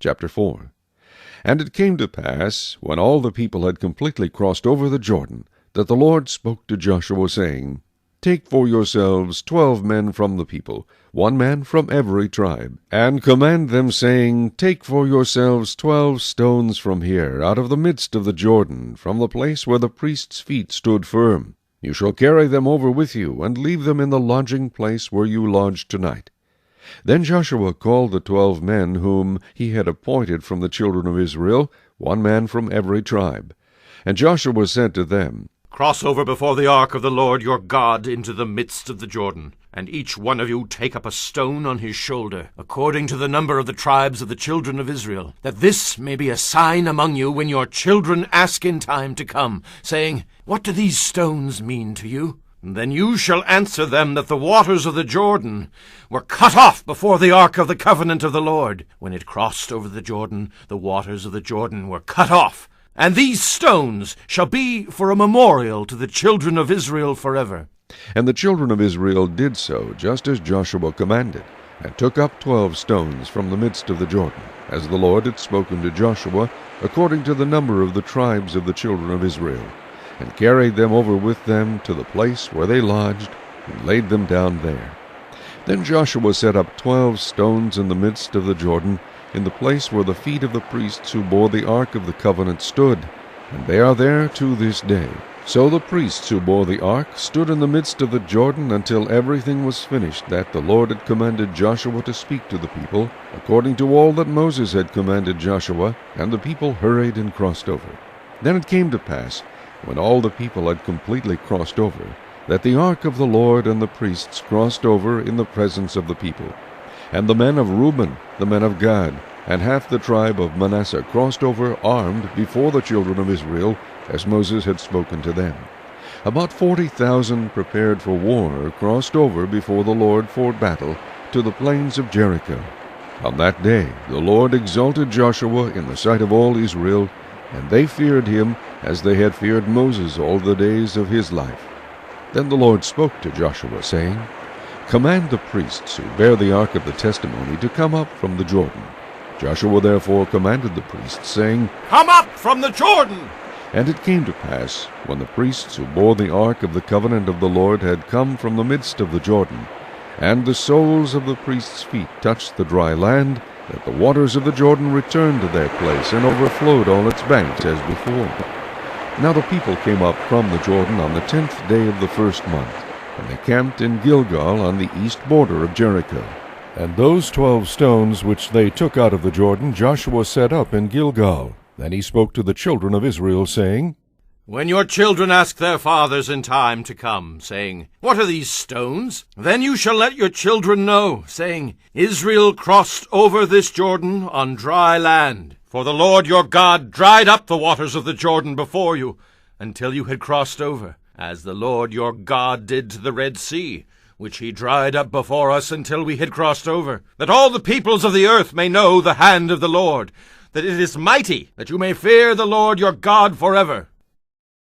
Chapter 4. And it came to pass, when all the people had completely crossed over the Jordan, that the Lord spoke to Joshua, saying, Take for yourselves 12 men from the people, 1 man from every tribe, and command them, saying, Take for yourselves 12 stones from here, out of the midst of the Jordan, from the place where the priest's feet stood firm. You shall carry them over with you, and leave them in the lodging place where you lodge tonight. Then Joshua called the 12 men whom he had appointed from the children of Israel, 1 man from every tribe. And Joshua said to them, Cross over before the ark of the Lord your God into the midst of the Jordan, and each one of you take up a stone on his shoulder, according to the number of the tribes of the children of Israel, that this may be a sign among you when your children ask in time to come, saying, What do these stones mean to you? Then you shall answer them that the waters of the Jordan were cut off before the ark of the covenant of the Lord. When it crossed over the Jordan, the waters of the Jordan were cut off. And these stones shall be for a memorial to the children of Israel forever. And the children of Israel did so, just as Joshua commanded, and took up 12 stones from the midst of the Jordan, as the Lord had spoken to Joshua, according to the number of the tribes of the children of Israel, and carried them over with them to the place where they lodged, and laid them down there. Then Joshua set up 12 stones in the midst of the Jordan, in the place where the feet of the priests who bore the ark of the covenant stood, and they are there to this day. So the priests who bore the ark stood in the midst of the Jordan until everything was finished that the Lord had commanded Joshua to speak to the people, according to all that Moses had commanded Joshua, and the people hurried and crossed over. Then it came to pass, when all the people had completely crossed over, that the ark of the Lord and the priests crossed over in the presence of the people. And the men of Reuben, the men of Gad, and half the tribe of Manasseh crossed over armed before the children of Israel, as Moses had spoken to them. About 40,000 prepared for war crossed over before the Lord for battle to the plains of Jericho. On that day the Lord exalted Joshua in the sight of all Israel, and they feared him as they had feared Moses all the days of his life. Then the Lord spoke to Joshua, saying, Command the priests who bear the ark of the testimony to come up from the Jordan. Joshua therefore commanded the priests, saying, Come up from the Jordan! And it came to pass, when the priests who bore the ark of the covenant of the Lord had come from the midst of the Jordan, and the soles of the priests' feet touched the dry land, that the waters of the Jordan returned to their place, and overflowed all its banks as before. Now the people came up from the Jordan on the 10th day of the first month, and they camped in Gilgal on the east border of Jericho. And those 12 stones which they took out of the Jordan Joshua set up in Gilgal. Then he spoke to the children of Israel, saying, When your children ask their fathers in time to come, saying, What are these stones? Then you shall let your children know, saying, Israel crossed over this Jordan on dry land. For the Lord your God dried up the waters of the Jordan before you, until you had crossed over, as the Lord your God did to the Red Sea, which he dried up before us until we had crossed over, that all the peoples of the earth may know the hand of the Lord, that it is mighty, that you may fear the Lord your God forever.